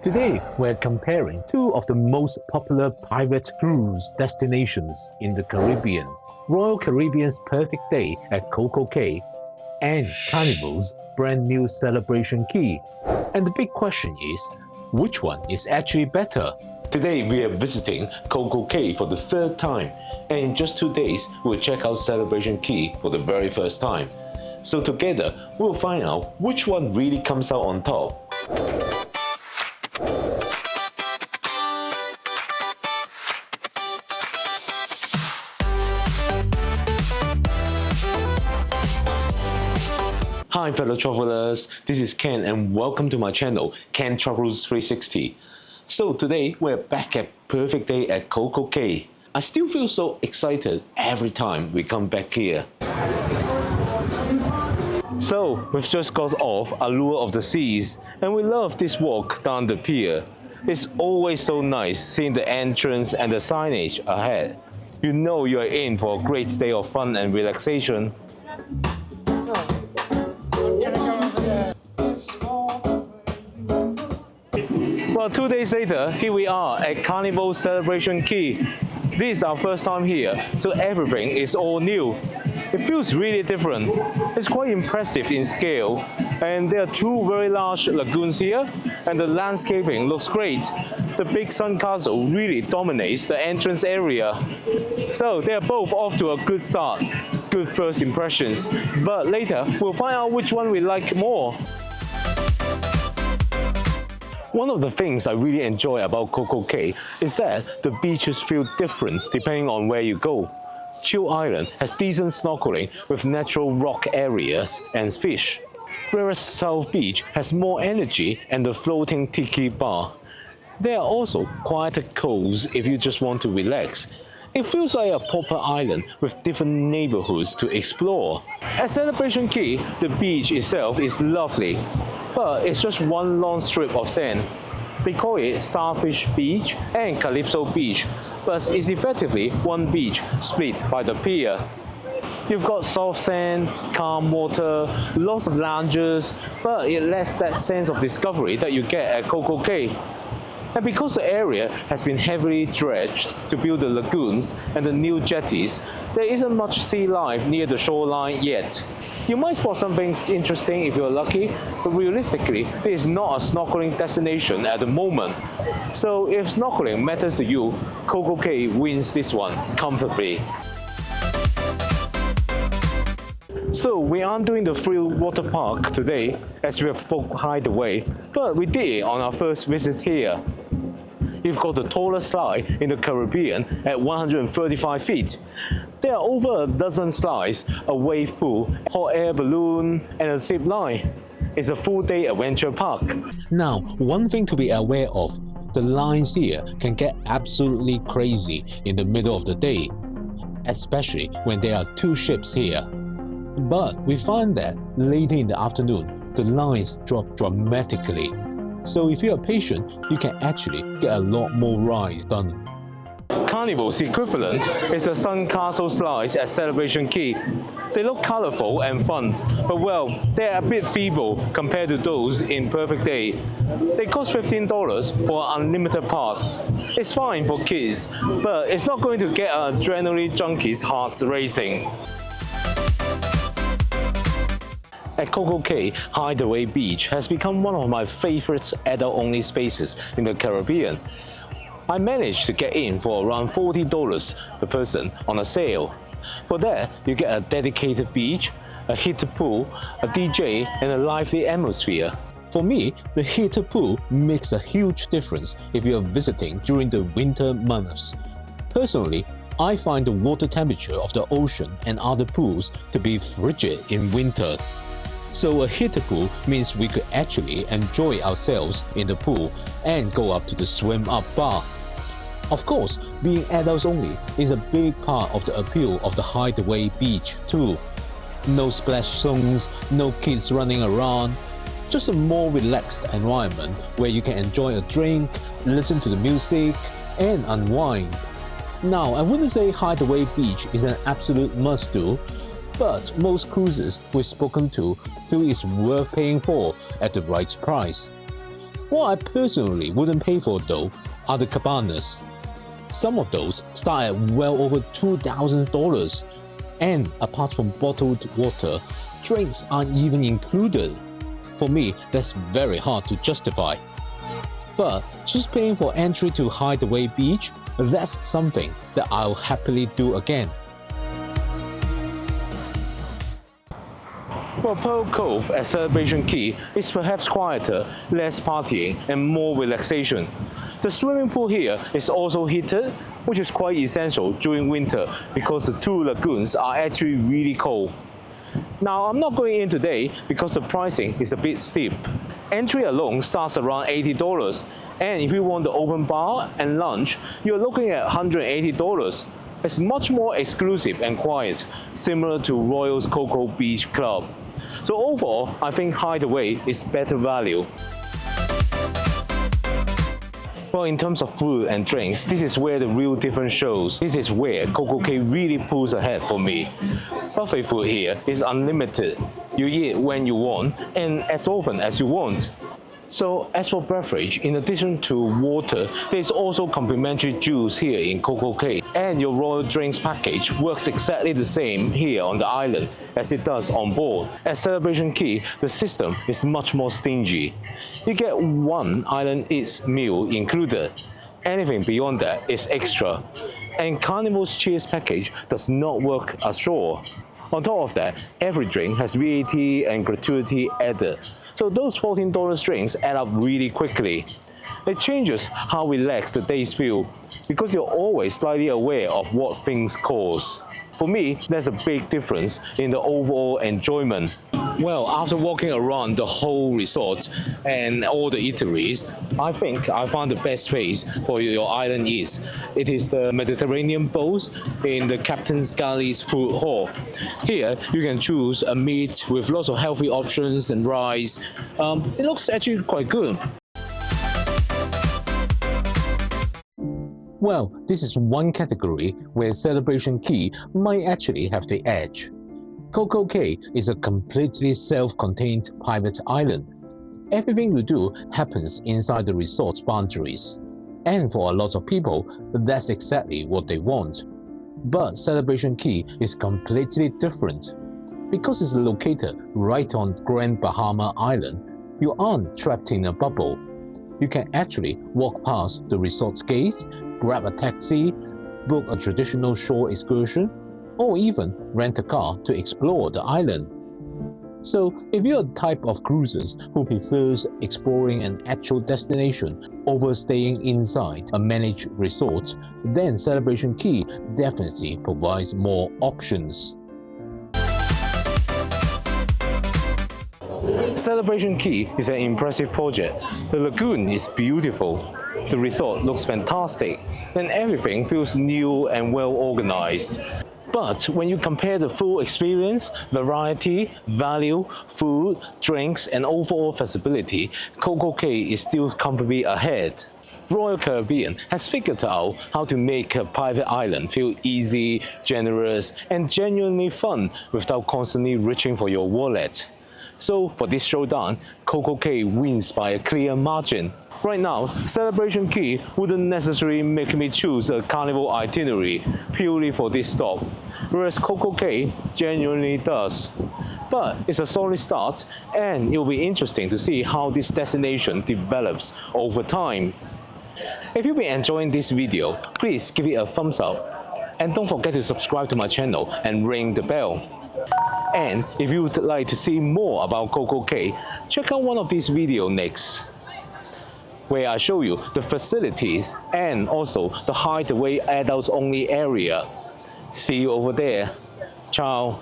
Today, we're comparing two of the most popular private cruise destinations in the Caribbean, Royal Caribbean's Perfect Day at Coco Cay and Carnival's brand new Celebration Key. And the big question is, which one is actually better? Today, we are visiting Coco Cay for the third time, and in just 2 days, we'll check out Celebration Key for the very first time. So together, we'll find out which one really comes out on top. Hi fellow travelers, this is Ken and welcome to my channel, Ken Travels 360. So today we're back at Perfect Day at Coco Cay. I still feel so excited every time we come back here. So we've just got off Allure of the Seas and we love this walk down the pier. It's always so nice seeing the entrance and the signage ahead. You know you're in for a great day of fun and relaxation. Well, 2 days later, here we are at Carnival Celebration Key. This is our first time here, so everything is all new. It feels really different. It's quite impressive in scale, and there are two very large lagoons here, and the landscaping looks great. The big sun castle really dominates the entrance area. So they are both off to a good start, good first impressions, but later we'll find out which one we like more. One of the things I really enjoy about Coco Cay is that the beaches feel different depending on where you go. Chill Island has decent snorkeling with natural rock areas and fish, whereas South Beach has more energy and the floating tiki bar. There are also quieter coves if you just want to relax. It feels like a proper island with different neighborhoods to explore. At Celebration Key, the beach itself is lovely, but it's just one long strip of sand. They call it Starfish Beach and Calypso Beach, but it's effectively one beach split by the pier. You've got soft sand, calm water, lots of lounges, but it lacks that sense of discovery that you get at Coco Cay. And because the area has been heavily dredged to build the lagoons and the new jetties, there isn't much sea life near the shoreline yet. You might spot something interesting if you're lucky, but realistically, this is not a snorkeling destination at the moment. So if snorkeling matters to you, Coco Cay wins this one comfortably. So we aren't doing the Thrill Water Park today, as we have booked Hideaway, but we did it on our first visit here. You've got the tallest slide in the Caribbean at 135 feet. There are over a dozen slides, a wave pool, hot air balloon, and a zip line. It's a full-day adventure park. Now, one thing to be aware of, the lines here can get absolutely crazy in the middle of the day, especially when there are two ships here. But we find that later in the afternoon, the lines drop dramatically. So if you are patient, you can actually get a lot more rides done. Carnival's equivalent is the Sun Castle slides at Celebration Key. They look colorful and fun, but well, they're a bit feeble compared to those in Perfect Day. They cost $15 for an unlimited pass. It's fine for kids, but it's not going to get adrenaline junkies' hearts racing. At Coco Cay, Hideaway Beach has become one of my favorite adult-only spaces in the Caribbean. I managed to get in for around $40 per person on a sale. For that, you get a dedicated beach, a heated pool, a DJ, and a lively atmosphere. For me, the heated pool makes a huge difference if you are visiting during the winter months. Personally, I find the water temperature of the ocean and other pools to be frigid in winter. So a heated pool means we could actually enjoy ourselves in the pool and go up to the swim-up bar. Of course, being adults only is a big part of the appeal of the Hideaway Beach too. No splash zones, no kids running around, just a more relaxed environment where you can enjoy a drink, listen to the music, and unwind. Now, I wouldn't say Hideaway Beach is an absolute must-do, but most cruises we've spoken to feel it's worth paying for at the right price. What I personally wouldn't pay for though are the cabanas. Some of those start at well over $2,000, and apart from bottled water, drinks aren't even included. For me, that's very hard to justify. But just paying for entry to Hideaway Beach, that's something that I'll happily do again. Well, Pearl Cove at Celebration Key is perhaps quieter, less partying, and more relaxation. The swimming pool here is also heated, which is quite essential during winter because the two lagoons are actually really cold. Now, I'm not going in today because the pricing is a bit steep. Entry alone starts around $80, and if you want the open bar and lunch, you're looking at $180. It's much more exclusive and quiet, similar to Royal's Coco Beach Club. So overall, I think Hideaway is better value. Well, in terms of food and drinks, this is where the real difference shows. This is where CocoCay really pulls ahead for me. Buffet food here is unlimited. You eat when you want and as often as you want. So as for beverage, in addition to water, there's also complimentary juice here in CocoCay. And your Royal Drinks package works exactly the same here on the island as it does on board. At Celebration Key, the system is much more stingy. You get one Island Eats meal included. Anything beyond that is extra. And Carnival's Cheers package does not work ashore. On top of that, every drink has VAT and gratuity added. So those $14 drinks add up really quickly. It changes how relaxed the days feel because you're always slightly aware of what things cost. For me, there's a big difference in the overall enjoyment. Well, after walking around the whole resort and all the eateries, I think I found the best place for your island eats. It is the Mediterranean Bowls in the Captain's Galley's food hall. Here, you can choose a meat with lots of healthy options and rice. It looks actually quite good. Well, this is one category where Celebration Key might actually have the edge. CocoCay is a completely self-contained private island. Everything you do happens inside the resort's boundaries. And for a lot of people, that's exactly what they want. But Celebration Key is completely different. Because it's located right on Grand Bahama Island, you aren't trapped in a bubble. You can actually walk past the resort's gates, grab a taxi, book a traditional shore excursion, or even rent a car to explore the island. So if you're the type of cruisers who prefers exploring an actual destination over staying inside a managed resort, then Celebration Key definitely provides more options. Celebration Key is an impressive project. The lagoon is beautiful. The resort looks fantastic, and everything feels new and well organized. But when you compare the full experience, variety, value, food, drinks, and overall feasibility, CocoCay is still comfortably ahead. Royal Caribbean has figured out how to make a private island feel easy, generous, and genuinely fun without constantly reaching for your wallet. So for this showdown, CocoCay wins by a clear margin. Right now, Celebration Key wouldn't necessarily make me choose a Carnival itinerary purely for this stop, whereas CocoCay genuinely does. But it's a solid start, and it'll be interesting to see how this destination develops over time. If you've been enjoying this video, please give it a thumbs up. And don't forget to subscribe to my channel and ring the bell. And if you would like to see more about CocoCay, check out one of these videos next, where I show you the facilities and also the Hideaway adults only area. See you over there. Ciao.